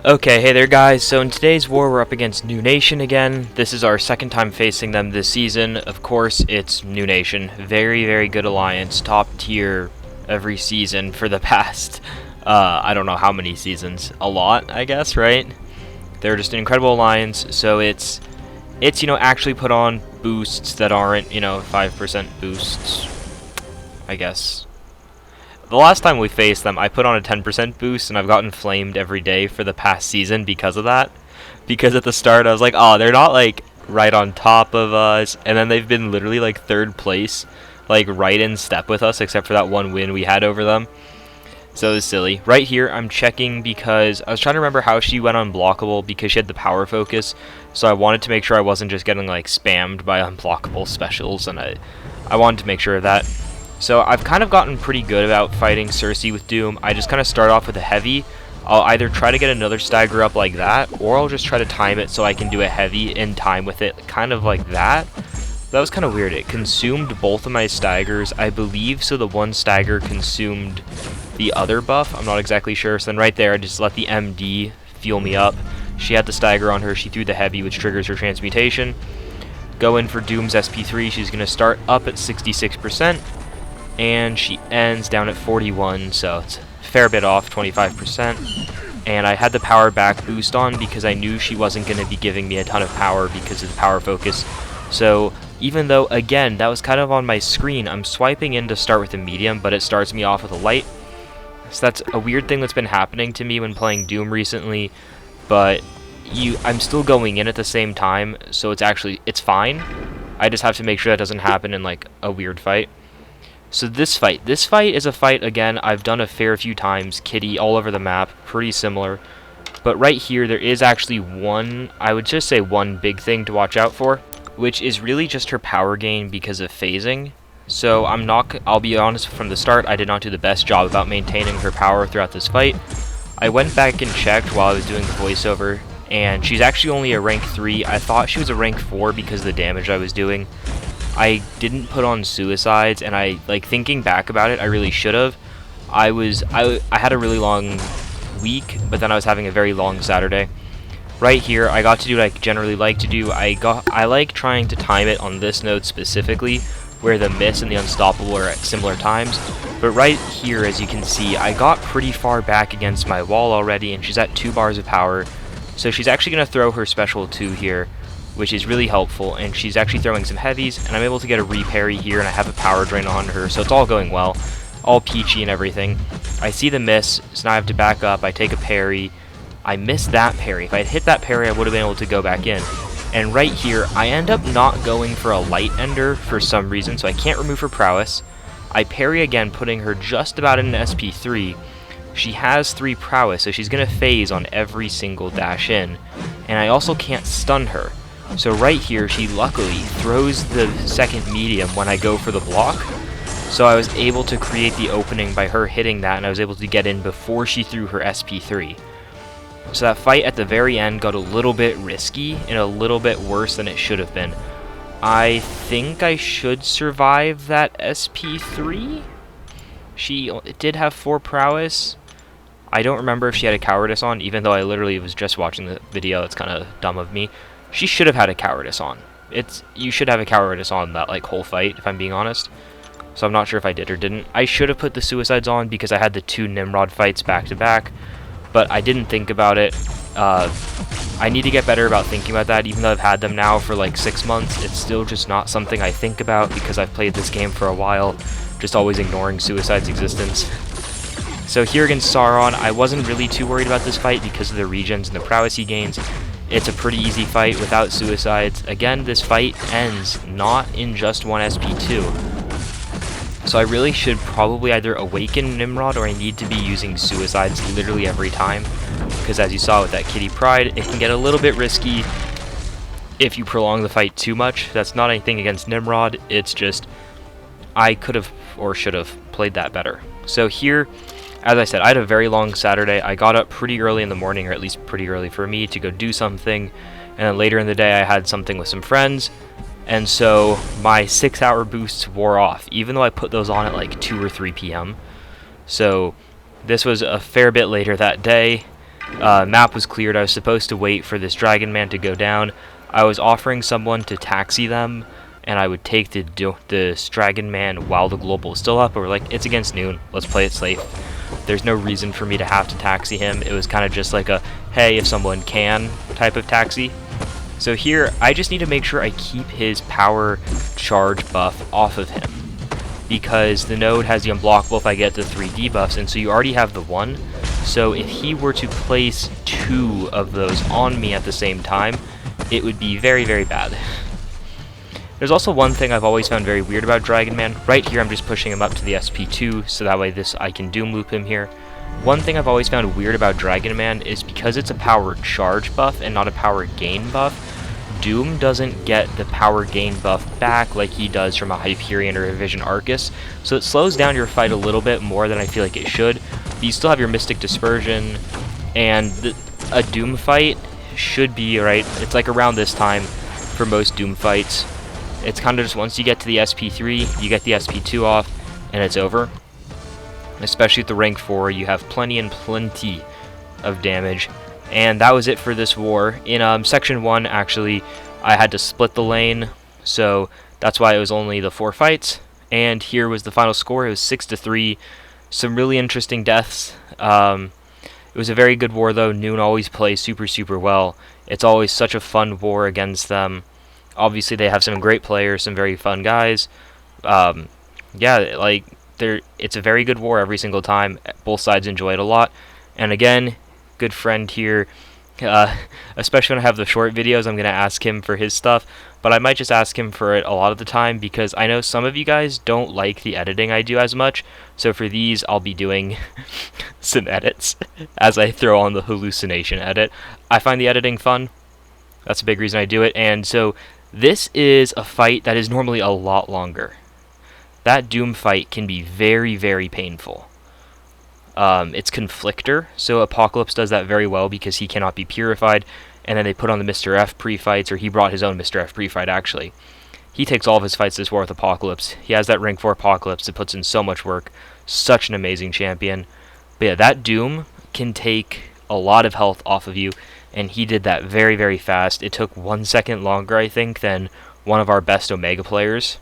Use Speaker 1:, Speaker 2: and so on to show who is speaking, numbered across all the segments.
Speaker 1: Okay, hey there guys, so in today's war we're up against New Nation again. This is our second time facing them this season. Of course, it's New Nation. Very, very good alliance, top tier every season for the past, I don't know how many seasons. A lot, I guess, right? They're just an incredible alliance, so it's actually put on boosts that aren't, 5% boosts, I guess. The last time we faced them, I put on a 10% boost, and I've gotten flamed every day for the past season because of that. Because at the start, I was like, oh, they're not, like, right on top of us. And then they've been literally, like, third place, like, right in step with us, except for that one win we had over them. So it was silly. Right here, I'm checking because I was trying to remember how she went unblockable because she had the power focus. So I wanted to make sure I wasn't just getting, like, spammed by unblockable specials, and I wanted to make sure of that. So I've kind of gotten pretty good about fighting Cersei with Doom. I just kind of start off with a heavy. I'll either try to get another stagger up like that, or I'll just try to time it so I can do a heavy in time with it, kind of like that. That was kind of weird. It consumed both of my staggers, I believe, so the one stagger consumed the other buff. I'm not exactly sure. So then right there, I just let the MD fuel me up. She had the stagger on her. She threw the heavy, which triggers her transmutation. Go in for Doom's SP3. She's going to start up at 66%. And she ends down at 41, so it's a fair bit off, 25%. And I had the power back boost on because I knew she wasn't going to be giving me a ton of power because of the power focus. So even though, again, that was kind of on my screen, I'm swiping in to start with a medium, but it starts me off with a light. So that's a weird thing that's been happening to me when playing Doom recently, but I'm still going in at the same time, so it's fine. I just have to make sure that doesn't happen in like a weird fight. So this fight is a fight, again, I've done a fair few times, kitty all over the map, pretty similar. But right here, there is actually I would just say one big thing to watch out for, which is really just her power gain because of phasing. So I'll be honest from the start, I did not do the best job about maintaining her power throughout this fight. I went back and checked while I was doing the voiceover, and she's actually only a rank 3. I thought she was a rank 4 because of the damage I was doing. I didn't put on suicides, and thinking back about it, I really should have. I had a really long week, but then I was having a very long Saturday. Right here, I got to do what I generally like to do. I like trying to time it on this node specifically, where the miss and the unstoppable are at similar times. But right here, as you can see, I got pretty far back against my wall already, and she's at 2 bars of power. So she's actually going to throw her special 2 here, which is really helpful, and she's actually throwing some heavies, and I'm able to get a reparry here, and I have a power drain on her, so it's all going well, all peachy and everything. I see the miss, so now I have to back up. I take a parry. I missed that parry. If I had hit that parry, I would have been able to go back in. And right here, I end up not going for a light ender for some reason, so I can't remove her prowess. I parry again, putting her just about in an SP3. She has 3 prowess, so she's going to phase on every single dash in, and I also can't stun her. So right here, she luckily throws the second medium when I go for the block. So I was able to create the opening by her hitting that, and I was able to get in before she threw her SP3. So that fight at the very end got a little bit risky and a little bit worse than it should have been. I think I should survive that SP3. She did have 4 prowess. I don't remember if she had a cowardice on, even though I literally was just watching the video. It's kind of dumb of me. She should have had a cowardice on. You should have a cowardice on that whole fight, if I'm being honest. So I'm not sure if I did or didn't. I should have put the suicides on because I had the 2 Nimrod fights back to back, but I didn't think about it. I need to get better about thinking about that. Even though I've had them now for 6 months, it's still just not something I think about because I've played this game for a while, just always ignoring suicide's existence. So here against Sauron, I wasn't really too worried about this fight because of the regens and the prowess he gains. It's a pretty easy fight without suicides. Again, this fight ends not in just 1 SP2. So I really should probably either awaken Nimrod, or I need to be using suicides literally every time. Because as you saw with that Kitty Pride, it can get a little bit risky if you prolong the fight too much. That's not anything against Nimrod, it's just I could have or should have played that better. So here, as I said, I had a very long Saturday. I got up pretty early in the morning, or at least pretty early for me, to go do something. And then later in the day, I had something with some friends. And so my 6-hour boosts wore off, even though I put those on at 2 or 3 p.m. So this was a fair bit later that day. Map was cleared. I was supposed to wait for this Dragon Man to go down. I was offering someone to taxi them, and I would take this Dragon Man while the global was still up, but we're like, it's against noon, let's play it safe. There's no reason for me to have to taxi him. It was kind of just like a, hey, if someone can type of taxi. So here, I just need to make sure I keep his power charge buff off of him, because the node has the unblockable if I get the 3 debuffs, and so you already have the 1. So if he were to place 2 of those on me at the same time, it would be very, very bad. There's also one thing I've always found very weird about Dragon Man. Right here I'm just pushing him up to the SP2, so that way I can Doom Loop him here. One thing I've always found weird about Dragon Man is because it's a power charge buff and not a power gain buff, Doom doesn't get the power gain buff back like he does from a Hyperion or a Vision Arcus, so it slows down your fight a little bit more than I feel like it should. But you still have your Mystic Dispersion, and a Doom fight should be, right, it's like around this time for most Doom fights. It's kind of just once you get to the SP3, you get the SP2 off, and it's over. Especially at the rank 4, you have plenty and plenty of damage. And that was it for this war. In section 1, actually, I had to split the lane, so that's why it was only the 4 fights. And here was the final score. It was 6-3. Some really interesting deaths. It was a very good war, though. Noon always plays super, super well. It's always such a fun war against them. Obviously, they have some great players, some very fun guys. Yeah, like, it's a very good war every single time. Both sides enjoy it a lot. And again, good friend here. Especially when I have the short videos, I'm going to ask him for his stuff. But I might just ask him for it a lot of the time, because I know some of you guys don't like the editing I do as much. So for these, I'll be doing some edits as I throw on the hallucination edit. I find the editing fun. That's a big reason I do it. And so this is a fight that is normally a lot longer. That Doom fight can be very, very painful. It's Conflictor, so Apocalypse does that very well because he cannot be purified, and then they put on the Mr. F pre-fights, or he brought his own Mr. F pre-fight, actually. He takes all of his fights this war with Apocalypse. He has that rank 4 Apocalypse. It puts in so much work. Such an amazing champion. But yeah, that Doom can take a lot of health off of you, and he did that very, very fast. It took 1 second longer, I think, than one of our best Omega players.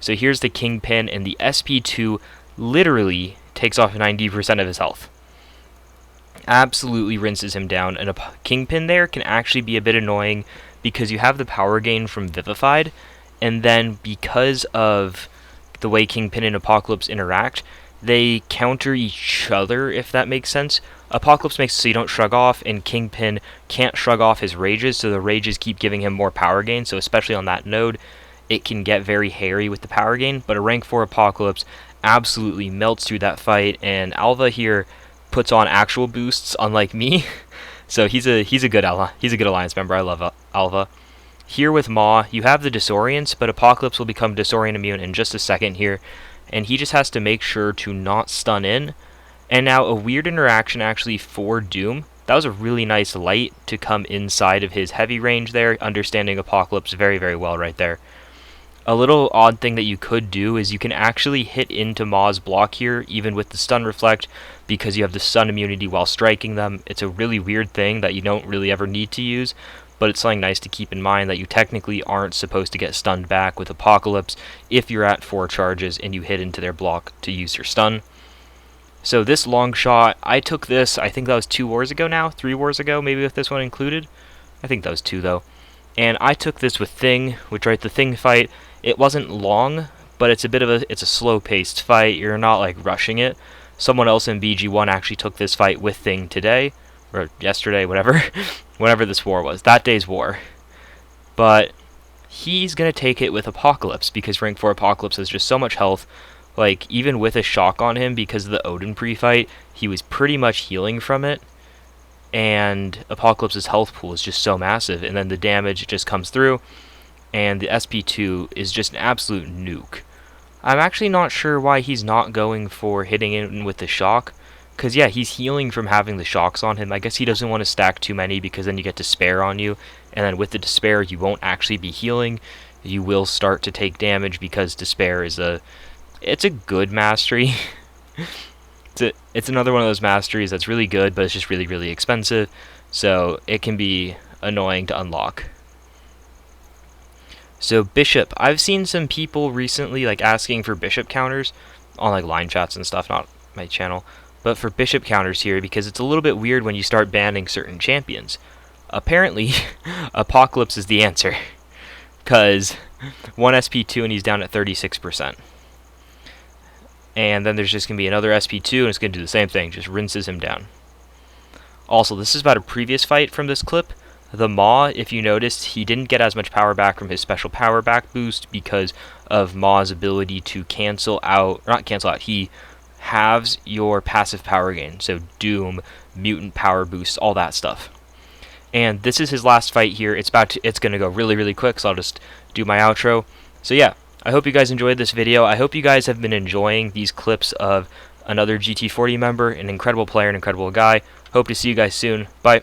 Speaker 1: So here's the Kingpin, and the SP2 literally takes off 90% of his health. Absolutely rinses him down, and a Kingpin there can actually be a bit annoying because you have the power gain from Vivified, and then because of the way Kingpin and Apocalypse interact, they counter each other, if that makes sense. Apocalypse makes it so you don't shrug off, and Kingpin can't shrug off his rages, so the rages keep giving him more power gain, so especially on that node, it can get very hairy with the power gain, but a rank 4 Apocalypse absolutely melts through that fight, and Alva here puts on actual boosts, unlike me. So he's a good alliance member. I love Alva. Here with Maw, you have the Disorients, but Apocalypse will become Disorient immune in just a second here, and he just has to make sure to not stun in. And now a weird interaction actually for Doom. That was a really nice light to come inside of his heavy range there, understanding Apocalypse very, very well right there. A little odd thing that you could do is you can actually hit into Maw's block here, even with the stun reflect, because you have the stun immunity while striking them. It's a really weird thing that you don't really ever need to use, but it's something nice to keep in mind that you technically aren't supposed to get stunned back with Apocalypse if you're at 4 charges and you hit into their block to use your stun. So this long shot, I took this, I think that was 2 wars ago now, 3 wars ago, maybe with this one included. I think that was 2 though. And I took this with Thing, which right, the Thing fight, it wasn't long, but it's a slow-paced fight. You're not like rushing it. Someone else in BG1 actually took this fight with Thing today, or yesterday, whatever, whenever this war was, that day's war. But he's gonna take it with Apocalypse because rank 4 Apocalypse has just so much health. Like even with a shock on him because of the Odin pre-fight, he was pretty much healing from it. And Apocalypse's health pool is just so massive, and then the damage just comes through. And the SP2 is just an absolute nuke. I'm actually not sure why he's not going for hitting in with the shock, because yeah, he's healing from having the shocks on him. I guess he doesn't want to stack too many because then you get Despair on you, and then with the Despair you won't actually be healing. You will start to take damage because Despair is it's a good mastery. It's another one of those masteries that's really good, but it's just really, really expensive, so it can be annoying to unlock. So Bishop, I've seen some people recently like asking for Bishop counters on like line chats and stuff, not my channel, but for Bishop counters here because it's a little bit weird when you start banning certain champions. Apparently, Apocalypse is the answer, because 1 SP2 and he's down at 36%. And then there's just going to be another SP2 and it's going to do the same thing, just rinses him down. Also, this is about a previous fight from this clip. The Maw, if you noticed, he didn't get as much power back from his special power back boost because of Maw's ability to cancel out, or not cancel out, he halves your passive power gain. So Doom, Mutant power boost, all that stuff. And this is his last fight here. It's going to go really, really quick, so I'll just do my outro. So yeah, I hope you guys enjoyed this video. I hope you guys have been enjoying these clips of another GT40 member, an incredible player, an incredible guy. Hope to see you guys soon. Bye.